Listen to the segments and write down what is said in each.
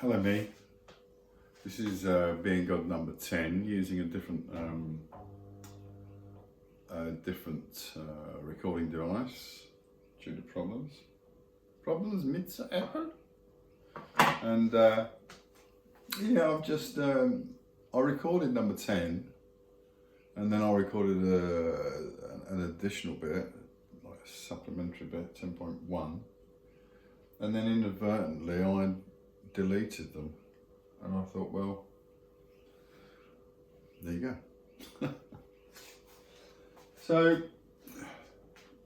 Hello me, this is Being God number 10 using a different recording device due to problems mit Apple, and yeah, I recorded number 10 and then I recorded an additional bit, like a supplementary bit, 10.1, and then inadvertently I deleted them, and I thought, well, there you go. So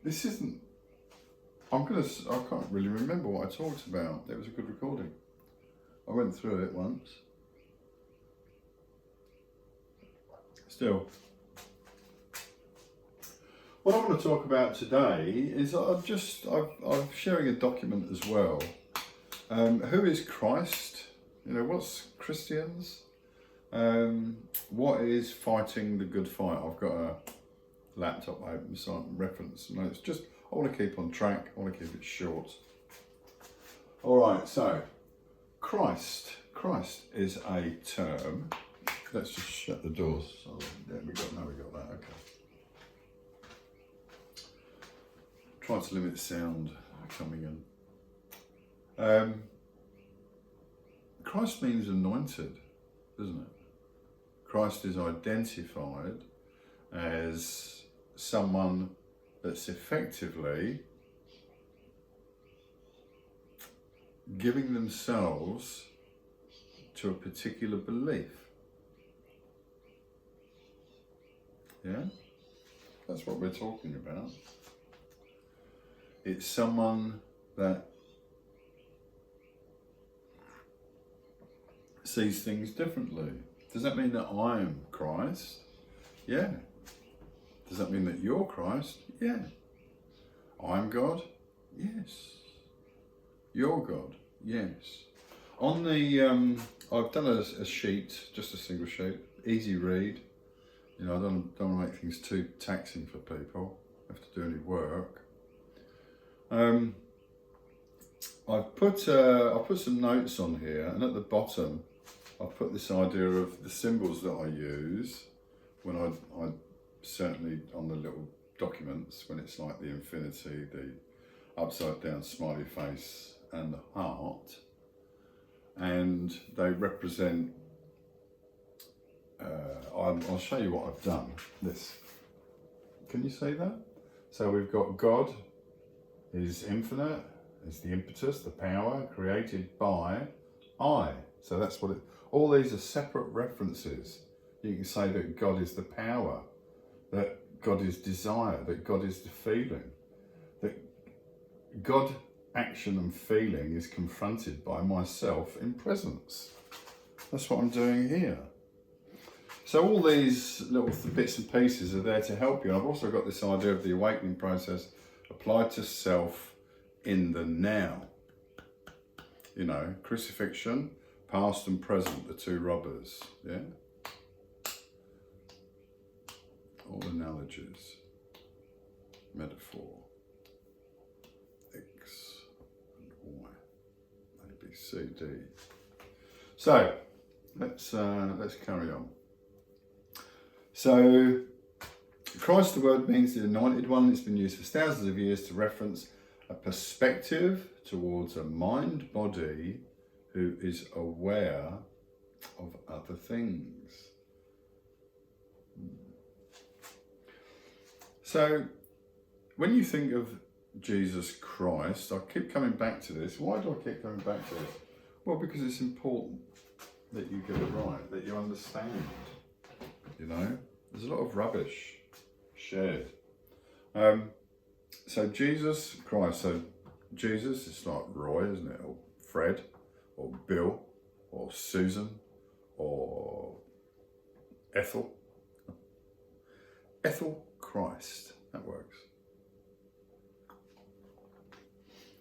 this isn't, I can't really remember what I talked about. It was a good recording. I went through it once. Still, what I want to talk about today is I'm sharing a document as well. Who is Christ? You know, what's Christians? What is fighting the good fight? I've got a laptop open, so I'm reference notes. I want to keep on track. I want to keep it short. All right, so Christ is a term. Let's just shut the doors. So there we got that. Okay. Try to limit sound coming in. Christ means anointed, doesn't it? Christ is identified as someone that's effectively giving themselves to a particular belief. Yeah? That's what we're talking about. It's someone that sees things differently. Does that mean that I'm Christ? Yeah. Does that mean that you're Christ? Yeah. I'm God? Yes. You're God? Yes. On the, I've done a sheet, just a single sheet, easy read. You know, I don't want to make things too taxing for people, have to do any work. I've put some notes on here, and at the bottom I've put this idea of the symbols that I use when I certainly on the little documents, when it's like the infinity, the upside down smiley face and the heart, and they represent, I'll show you what I've done. This, can you see that? So we've got God is infinite, is the impetus, the power, created by I. So that's what it, all these are separate references. You can say that God is the power, that God is desire, that God is the feeling, that God, action and feeling is confronted by myself in presence. That's what I'm doing here. So all these little bits and pieces are there to help you. And I've also got this idea of the awakening process applied to self in the now. You know, crucifixion, past and present, the two robbers, yeah? All analogies, metaphor, X and Y, A, B, C, D. So, let's carry on. So, Christ, the word means the anointed one. It's been used for thousands of years to reference a perspective towards a mind body who is aware of other things. So when you think of Jesus Christ, I keep coming back to this. Why do I keep coming back to this? Well, because it's important that you get it right, that you understand. You know, there's a lot of rubbish shared. So Jesus Christ, so Jesus, it's like Roy, isn't it? Or Fred, or Bill, or Susan, or Ethel. Ethel Christ, that works.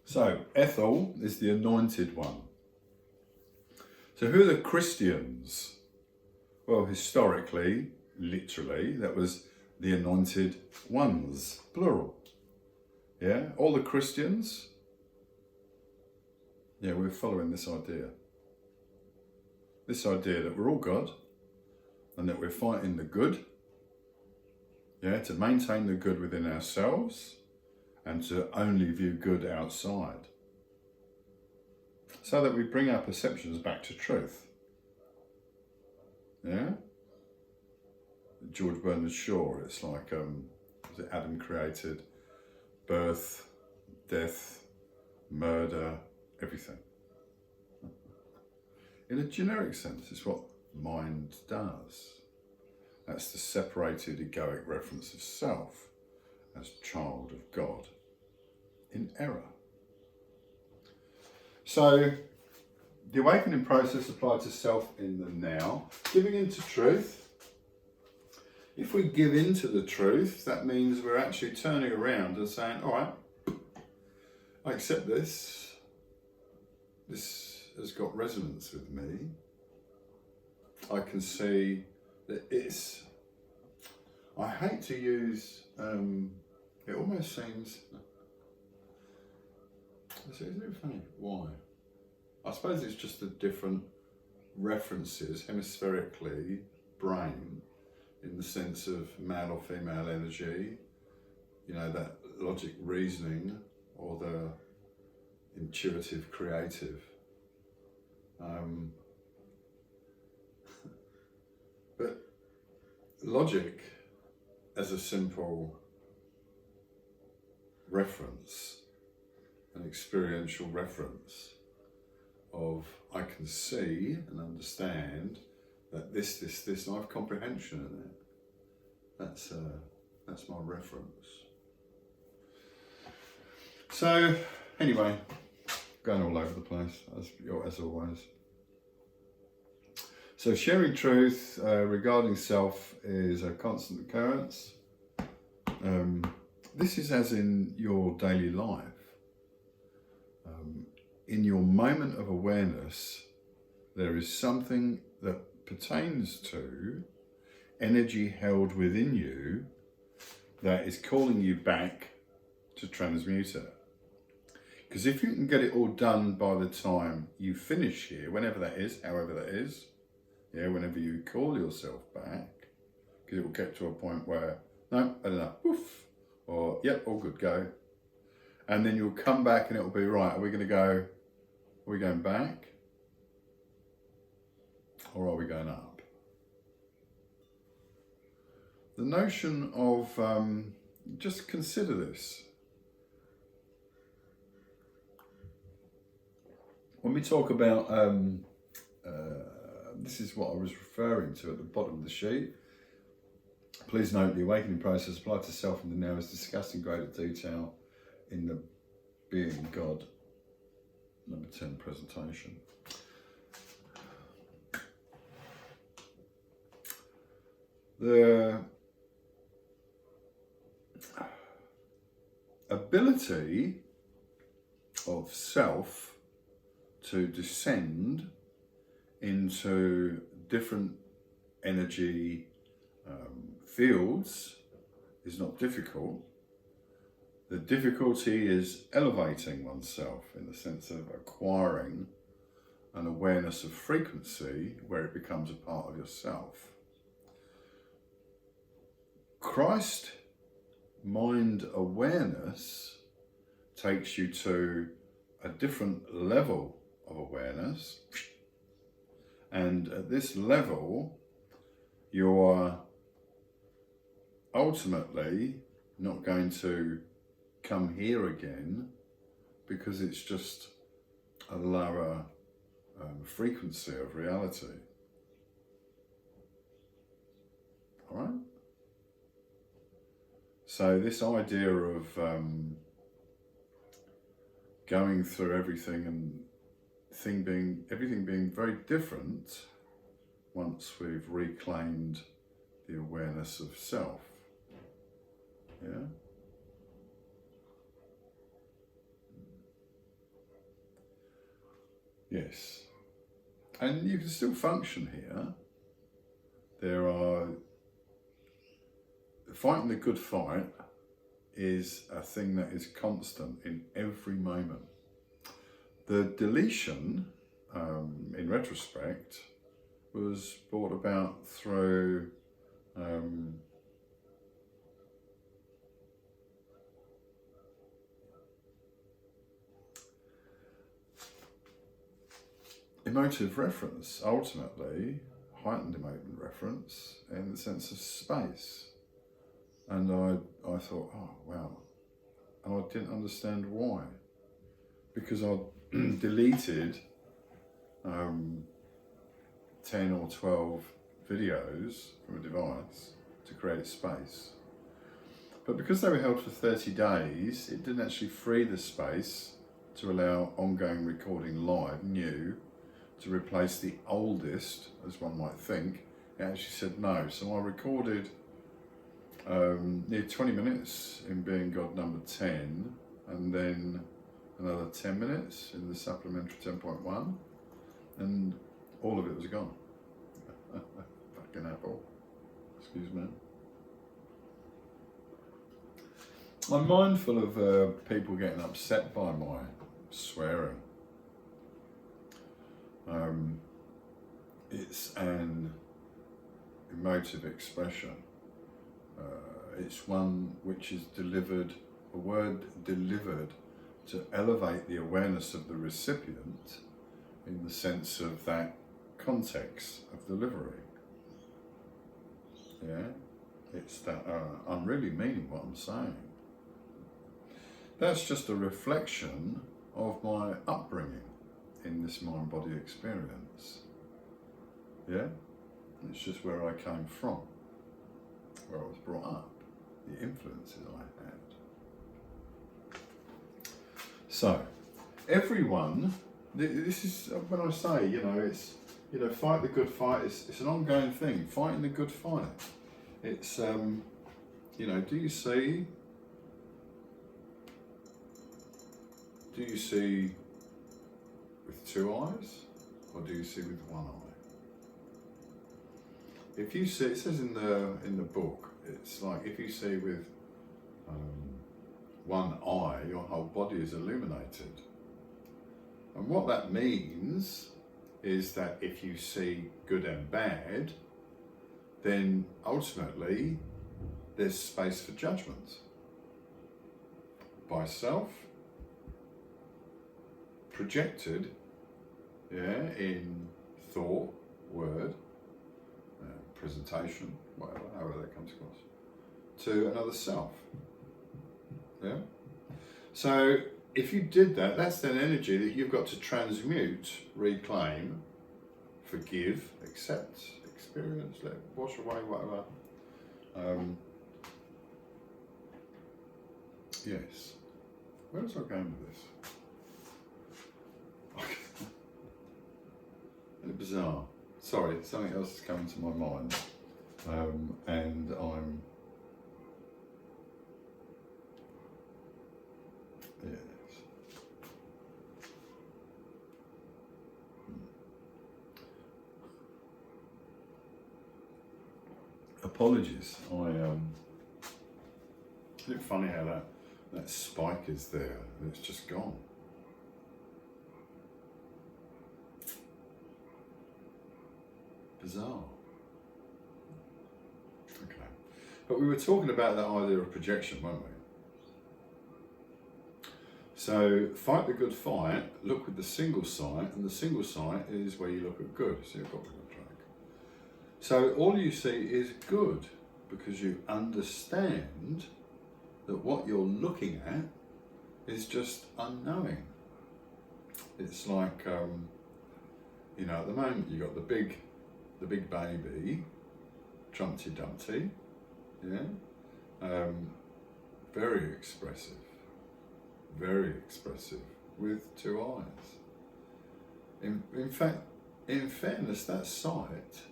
So Ethel is the anointed one. So who are the Christians? Well, historically, literally, that was the anointed ones, plural. Yeah, all the Christians. Yeah, we're following this idea. this idea that we're all God and that we're fighting the good, to maintain the good within ourselves and to only view good outside, so that we bring our perceptions back to truth. George Bernard Shaw, it's like, Adam created birth, death, murder, everything. In a generic sense, it's what mind does. That's the separated egoic reference of self as child of God in error. So the awakening process applied to self in the now, giving into truth. If we give into the truth, that means we're actually turning around and saying, all right, I accept this. This has got resonance with me. I can see that it's, I hate to use, it almost seems, isn't it funny? Why? I suppose it's just the different references hemispherically, brain, in the sense of male or female energy, that logic reasoning or the intuitive creative. But logic as a simple reference, an experiential reference of I can see and understand that this, and I have comprehension in it. That's my reference. So anyway, going all over the place as always. So sharing truth regarding self is a constant occurrence. This is as in your daily life. In your moment of awareness, there is something that pertains to energy held within you that is calling you back to transmute it. Because if you can get it all done by the time you finish here, whenever that is, however that is, whenever you call yourself back, because it will get to a point where, no, I don't know, poof, or yep, all good, go. And then you'll come back and it'll be, right, are we going back? Or are we going up? The notion of, just consider this. When we talk about, this is what I was referring to at the bottom of the sheet. Please note the awakening process applied to self in the now is discussed in greater detail in the Being God number 10 presentation. The ability of self to descend into different energy fields is not difficult. The difficulty is elevating oneself in the sense of acquiring an awareness of frequency where it becomes a part of yourself. Christ mind awareness takes you to a different level of awareness, and at this level you are ultimately not going to come here again because it's just a lower frequency of reality. All right? So this idea of going through everything and everything being very different once we've reclaimed the awareness of self. Yeah? Yes. And you can still function here. There are, fighting the good fight is a thing that is constant in every moment. The deletion, in retrospect, was brought about through emotive reference, ultimately, heightened emotive reference in the sense of space. And I thought, oh, wow. And I didn't understand why. Because I deleted 10 or 12 videos from a device to create space. But because they were held for 30 days, it didn't actually free the space to allow ongoing recording live, new, to replace the oldest, as one might think. It actually said no. So I recorded near 20 minutes in Being God number 10, and then another 10 minutes in the supplementary 10.1, and all of it was gone. Fucking Apple. Excuse me. I'm mindful of people getting upset by my swearing. It's an emotive expression. It's one which is delivered, a word delivered to elevate the awareness of the recipient in the sense of that context of delivery. Yeah, it's that I'm really meaning what I'm saying. That's just a reflection of my upbringing in this mind-body experience. Yeah, it's just where I came from, where I was brought up, the influences I had. So, everyone, this is when I say, it's, fight the good fight. It's an ongoing thing. Fighting the good fight. It's, do you see? Do you see with two eyes, or do you see with one eye? If you see, it says in the book, it's like if you see with one eye, your whole body is illuminated. And what that means is that if you see good and bad, then ultimately there's space for judgment by self, projected, in thought, word, presentation, whatever, however that comes across, to another self. Yeah. So if you did that, that's then energy that you've got to transmute, reclaim, forgive, accept, experience, let wash away, whatever. Yes. Where was I going with this? Bizarre. Sorry, something else is coming to my mind, and I'm. Yes. Apologies. Isn't it funny how that spike is there and it's just gone? Bizarre. Okay. But we were talking about that idea of projection, weren't we? So fight the good fight, look with the single sight, and the single sight is where you look at good. So you've got the good track. So all you see is good because you understand that what you're looking at is just unknowing. It's like, at the moment you've got the big baby, Trumpty Dumpty, very expressive, with two eyes. In fact, in fairness, that sight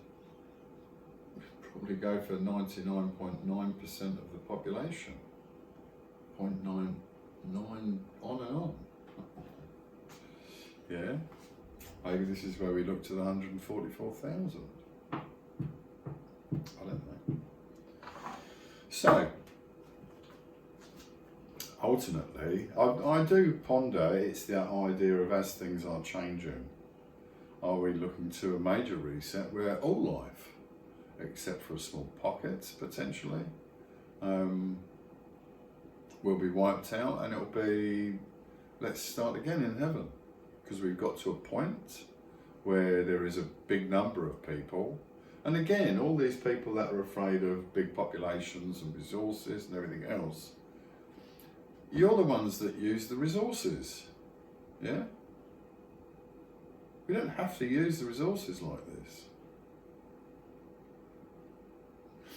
would probably go for 99.9% of the population. 0.99 on and on. Yeah? Maybe this is where we look to the 144,000. I don't know. So, ultimately, I do ponder, it's the idea of as things are changing, are we looking to a major reset where all life, except for a small pocket potentially, will be wiped out, and it'll be, let's start again in heaven? Because we've got to a point where there is a big number of people, and again, all these people that are afraid of big populations and resources and everything else, you're the ones that use the resources, yeah? We don't have to use the resources like this.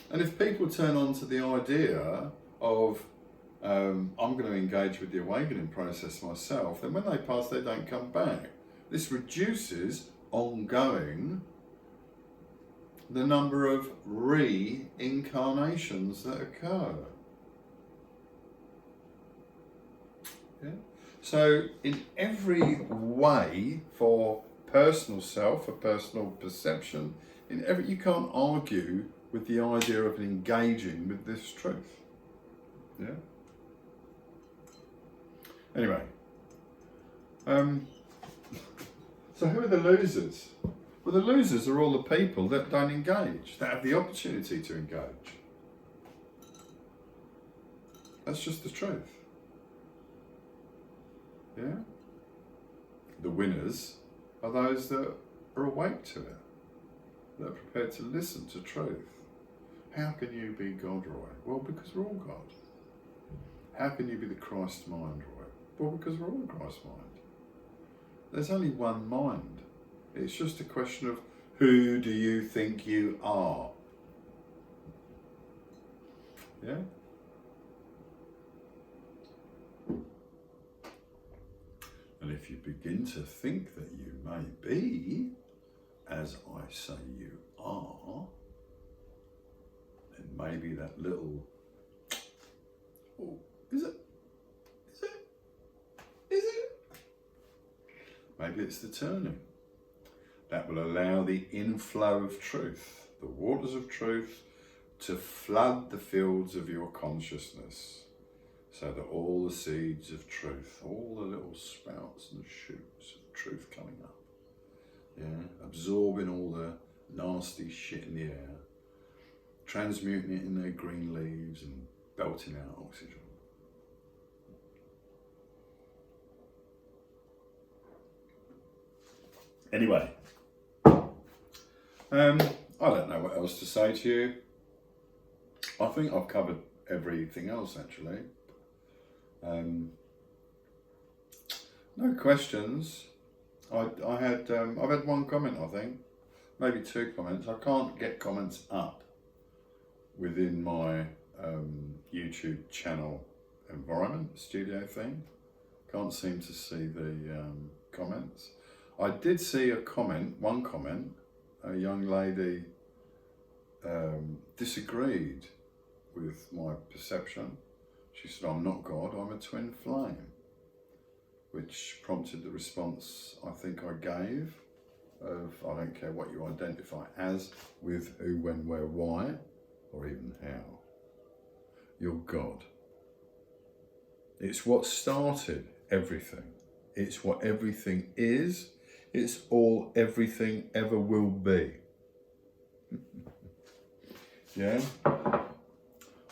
And if people turn on to the idea of, I'm going to engage with the awakening process myself, then when they pass, they don't come back. This reduces ongoing the number of reincarnations that occur. Yeah? So in every way, for personal self, for personal perception, you can't argue with the idea of engaging with this truth. Yeah. Anyway, so who are the losers? Well, the losers are all the people that don't engage, that have the opportunity to engage. That's just the truth. Yeah? The winners are those that are awake to it, that are prepared to listen to truth. How can you be God, Roy? Well, because we're all God. How can you be the Christ mind, Roy? Well, because we're all the Christ mind. There's only one mind. It's just a question of who do you think you are? Yeah? And if you begin to think that you may be, as I say you are, then maybe that little, oh, is it? Maybe it's the turning. That will allow the inflow of truth, the waters of truth, to flood the fields of your consciousness, so that all the seeds of truth, all the little sprouts and shoots of truth coming up, yeah, absorbing all the nasty shit in the air, transmuting it in their green leaves and belting out oxygen. Anyway, I don't know what else to say to you. I think I've covered everything else actually. No questions. I've had one comment, I think, maybe 2 comments. I can't get comments up within my YouTube channel environment, studio thing. Can't seem to see the comments. I did see one comment, a young lady disagreed with my perception. She said, I'm not God, I'm a twin flame, which prompted the response I think I gave of, I don't care what you identify as, with who, when, where, why, or even how. You're God. It's what started everything. It's what everything is. It's all everything ever will be. Yeah?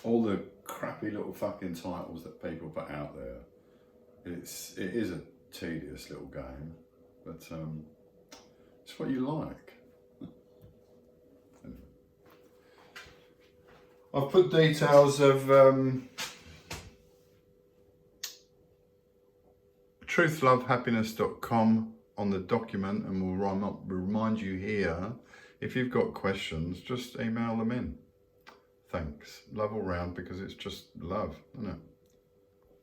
All the crappy little fucking titles that people put out there. It is a tedious little game, but it's what you like. I've put details of truthlovehappiness.com on the document, and we'll remind you here, if you've got questions, just email them in. Thanks. Love all round, because it's just love, isn't it?